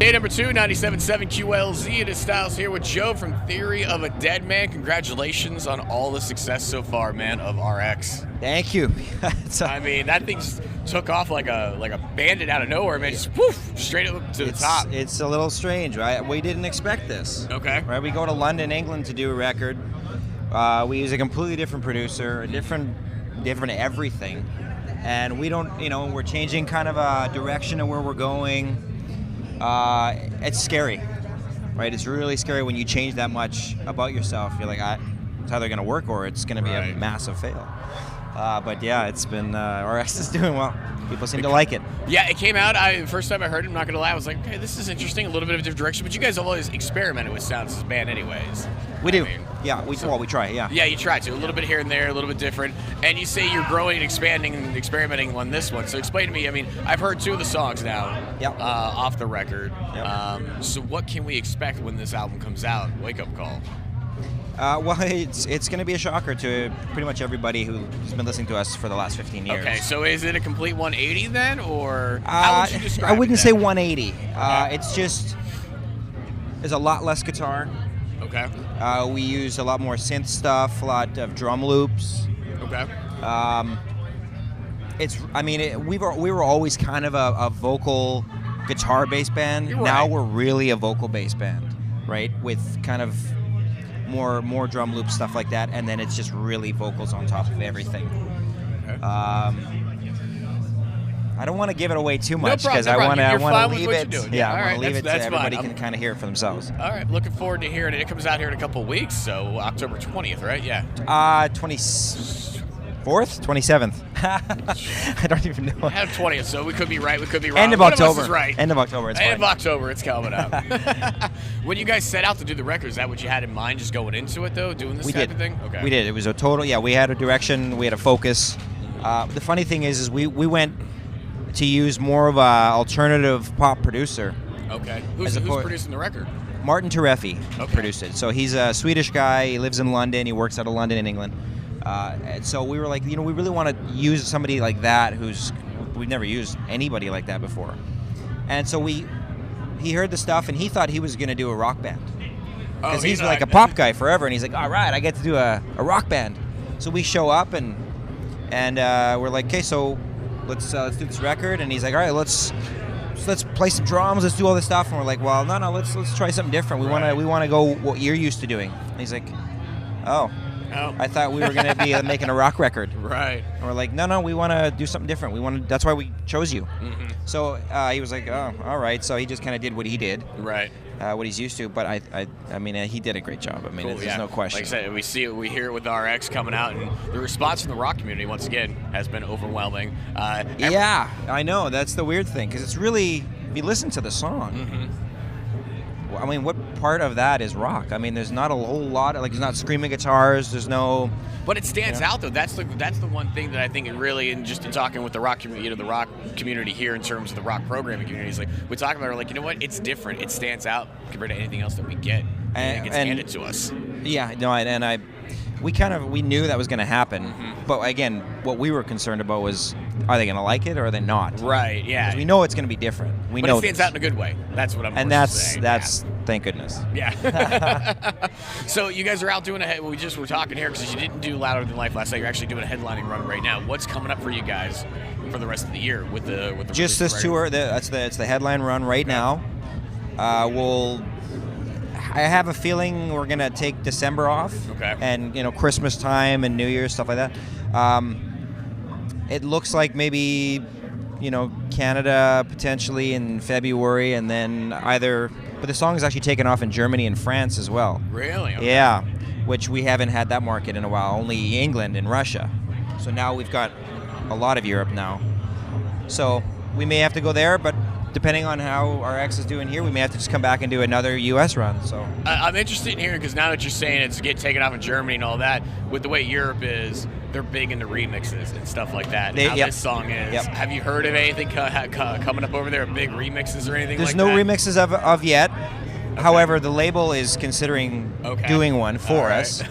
Day number 2, 97.7 QLZ. It is Styles here with Joe from Theory of a Deadman. Congratulations on all the success so far, man, of RX. Thank you. I mean, that thing just took off like a bandit out of nowhere, man. Just woof, straight up to the top. It's a little strange, right? We didn't expect this. Okay. Right? We go to London, England to do a record. We use a completely different producer, a different everything. And we don't, we're changing kind of a direction of where we're going. It's scary, right? It's really scary when you change that much about yourself. You're like, it's either going to work or it's going to be a massive fail. But yeah, it's been, RX is doing well. People seem to like it. Yeah, it came out, first time I heard it, I'm not going to lie, I was like, okay, this is interesting, a little bit of a different direction, but you guys have always experimented with sounds as a band anyways. We do. Yeah, we try, yeah. Yeah, you try to. A little bit here and there, a little bit different. And you say you're growing and expanding and experimenting on this one. So explain to me, I've heard 2 of the songs now off the record. Yep. So what can we expect when this album comes out? Wake Up Call. Well, it's going to be a shocker to pretty much everybody who's been listening to us for the last 15 years. Okay, so is it a complete 180 then, or how would you describe it? I wouldn't say 180. It's just, there's a lot less guitar. Okay. We use a lot more synth stuff, a lot of drum loops. Okay. We were always kind of a vocal guitar-based band. You're right. Now we're really a vocal-based band, right? With kind of more drum loops, stuff like that, and then it's just really vocals on top of everything. Okay. I don't want to give it away too much because I want to leave it. Yeah, I want to leave it so fine. everybody can kind of hear it for themselves. All right, looking forward to hearing it. It comes out here in a couple of weeks, so October 20th, right? Yeah. 24th, 27th. I don't even know. I have 20th, so we could be right. We could be wrong. End of October. One of us is right. End of October. It's End fine. of October. It's coming up. When you guys set out to do the record, is that what you had in mind, just going into it though, doing this type of thing? Okay. We did. It was a total. Yeah, we had a direction. We had a focus. The funny thing is we went to use more of a alternative pop producer. Okay. Who's producing the record? Martin Tereffi produced it. So he's a Swedish guy. He lives in London. He works out of London in England. And so we were like, we really want to use somebody like that we've never used anybody like that before. And so he heard the stuff and he thought he was going to do a rock band. Because he's like a pop guy forever. And he's like, all right, I get to do a rock band. So we show up and we're like, okay, so let's do this record. And he's like, all right, let's play some drums. Let's do all this stuff. And we're like, well, no, let's try something different. We want to go what you're used to doing. And he's like, oh. I thought we were going to be making a rock record. Right. And we're like, no, we want to do something different. That's why we chose you. Mm-hmm. So he was like, oh, all right. So he just kind of did what he did. Right. What he's used to. But he did a great job. Cool, there's no question. Like I said, we hear it with RX coming out, and the response from the rock community, once again, has been overwhelming. Yeah, I know. That's the weird thing, because it's really, if you listen to the song, what part of that is rock? There's not a whole lot. There's not screaming guitars. There's no. But it stands out though. That's the one thing that I think it really, and just in talking with the rock community, the rock community here in terms of the rock programming community, is like we talk about it, like, you know what? It's different. It stands out compared to anything else that we get. And it gets handed to us. Yeah, no, we knew that was going to happen. Mm-hmm. But again, what we were concerned about was, are they going to like it or are they not? Right. Yeah. We know it's going to be different. But it stands out in a good way. That's what I'm saying. And that's thank goodness. Yeah. So you guys are out doing we just were talking here because you didn't do Louder Than Life last night. You're actually doing a headlining run right now. What's coming up for you guys for the rest of the year with the just this tour? It's the headline run right now. I have a feeling we're gonna take December off. Okay. And Christmas time and New Year's, stuff like that. It looks like maybe Canada potentially in February, and then but the song is actually taken off in Germany and France as well. Really? Okay. Yeah, which we haven't had that market in a while. Only England and Russia. So now we've got a lot of Europe now. So we may have to go there, but depending on how RX is doing here, we may have to just come back and do another U.S. run. So I'm interested in hearing, because now that you're saying it's get taken off in Germany and all that, with the way Europe is, they're big into remixes and stuff like that. This song is. Yep. Have you heard of anything coming up over there, big remixes or anything There's like no that? remixes of yet. However, the label is considering doing one for us,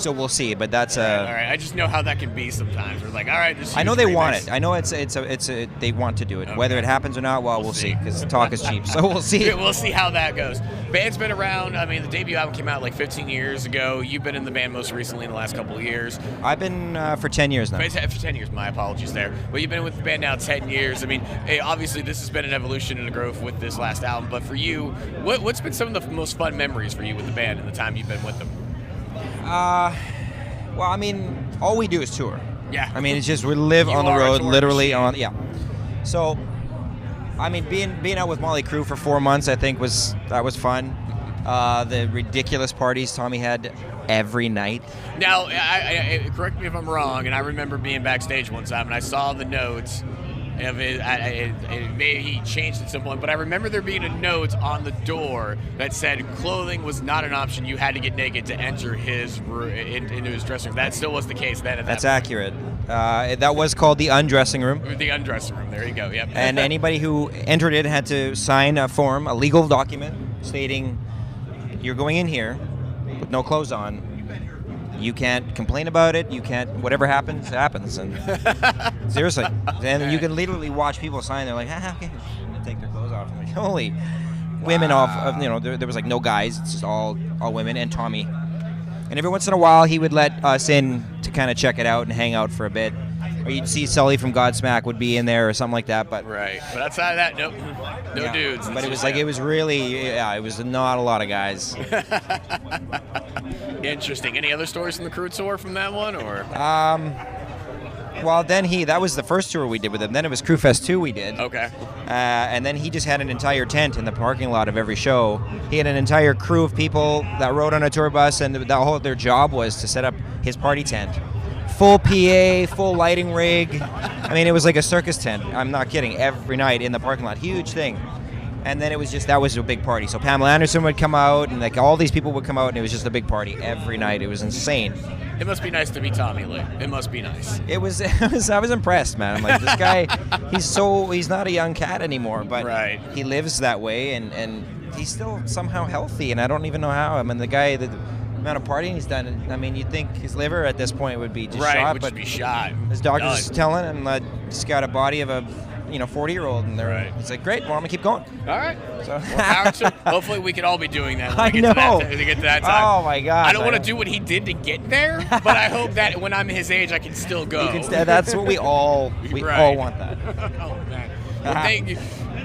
so we'll see. But that's all right. I just know how that can be sometimes. We're like, all right, this. I know they want it. I know they want to do it. Whether it happens or not, well, we'll see. Because talk is cheap, so we'll see. We'll see how that goes. Band's been around. I mean, the debut album came out like 15 years ago. You've been in the band most recently in the last couple of years. I've been for 10 years now. For 10 years, my apologies there. But you've been with the band now 10 years. I mean, obviously this has been an evolution and a growth with this last album. But for you, what's been some of the most fun memories for you with the band in the time you've been with them? Well, I mean, all we do is tour. Yeah. I mean, it's just we live on the road, literally on. Yeah. So, I mean, being out with Molly Crew for 4 months, I think was fun. The ridiculous parties Tommy had every night. Now, correct me if I'm wrong, and I remember being backstage one time and I saw the notes of it. Maybe he changed at some point, but I remember there being a note on the door that said clothing was not an option. You had to get naked to enter his into his dressing room. That still was the case then. That's accurate. That was called the undressing room. The undressing room. There you go. Yep. And anybody who entered it had to sign a form, a legal document stating you're going in here with no clothes on. You can't complain about it. You can't. Whatever happens, happens. And seriously, and you can literally watch people sign. They're like, okay, and take their clothes off. I'm like, holy, women off. There was like no guys. It's just all women and Tommy. And every once in a while, he would let us in to kind of check it out and hang out for a bit. Or you'd see Sully from Godsmack would be in there or something like that. But right. But outside of that, nope. No dudes. But it was it was really, it was not a lot of guys. Interesting. Any other stories from the crew tour from that one, or? Well, then that was the first tour we did with him. Then it was Crew Fest 2 we did. Okay. And then he just had an entire tent in the parking lot of every show. He had an entire crew of people that rode on a tour bus, and their job was to set up his party tent. Full PA, full lighting rig. I mean, it was like a circus tent. I'm not kidding. Every night in the parking lot. Huge thing. And then that was a big party. So Pamela Anderson would come out, and like all these people would come out, and it was just a big party every night. It was insane. It must be nice to be Tommy Lee. It must be nice. I was impressed, man. I'm like, this guy, he's not a young cat anymore, but he lives that way, and he's still somehow healthy, and I don't even know how. I mean, the amount of partying he's done, I mean, you'd think his liver at this point would be just shot, would be shot. His doctor's telling him he's got a body of a 40-year-old, and it's like, great, well, I'm gonna keep going. All right. So hopefully we could all be doing that. I know. To get to that time. Oh my God. I don't want to do what he did to get there, but I hope that when I'm his age, I can still go. That's what we all all want that. Oh man. Well,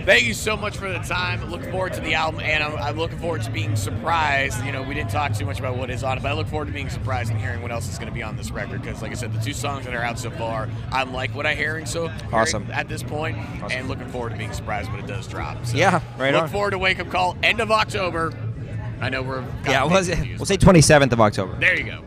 thank you so much for the time. Looking forward to the album, and I'm looking forward to being surprised. We didn't talk too much about what is on it, but I look forward to being surprised and hearing what else is going to be on this record. Because, like I said, the 2 songs that are out so far, I like what I'm hearing at this point, and looking forward to being surprised when it does drop. So look forward to Wake Up Call, end of October. I know we'll say 27th of October. There you go.